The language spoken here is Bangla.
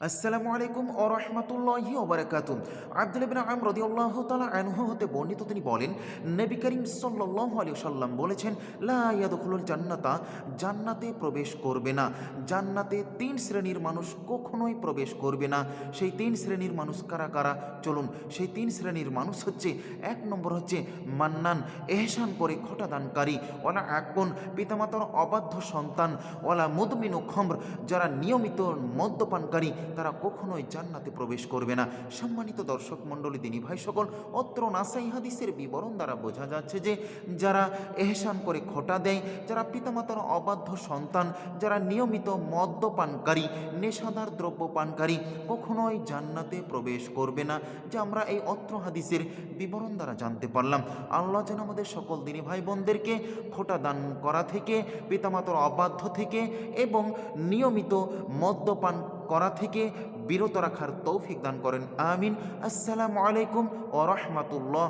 আসসালামু আলাইকুম ও রহমতুল্লাহি ওবারাকাতুহু। আব্দুল্লাহ ইবনে আমর রাদিয়াল্লাহু তাআলা আনহু হতে বর্ণিত, তিনি বলেন, নবী করিম সাল্লাল্লাহু আলাইহি ওয়াসাল্লাম বলেছেন, লা ইয়াদখুলুল জান্নাতা, জান্নাতে প্রবেশ করবে না। জান্নাতে তিন শ্রেণীর মানুষ কখনোই প্রবেশ করবে না। সেই তিন শ্রেণীর মানুষ কারা কারা? চলুন, সেই তিন শ্রেণীর মানুষ হচ্ছে, এক নম্বর হচ্ছে মান্নান, এহসান করে খোটা দানকারী, ওয়ালা আকুন, পিতামাতার অবাধ্য সন্তান, ওয়ালা মুদমিনু খমর, যারা নিয়মিত মদ্যপানকারী, তারা কখনোই জান্নাতে প্রবেশ করবে না। সম্মানিত দর্শক মণ্ডলী, দিনী ভাই সকল, অত্র নাসাই হাদিসের বিবরণ দ্বারা বোঝা যাচ্ছে যে যারা এহসান করে খোটা দেয়, যারা পিতামাতার অবাধ্য সন্তান, যারা নিয়মিত মদ্যপানকারী, নেশাদার দ্রব্য পানকারী, কখনোই জান্নাতে প্রবেশ করবে না। যে আমরা এই অত্র হাদিসের বিবরণ দ্বারা জানতে পারলাম। আল্লাহ যেন আমাদের সকল দিনী ভাই বোনদেরকে খোটা দান করা থেকে, পিতামাতার অবাধ্য থেকে এবং নিয়মিত মদ্যপান করা থেকে বিরত রাখার তৌফিক দান করেন। আমিন। আসসালামু আলাইকুম ওয়া রাহমাতুল্লাহ।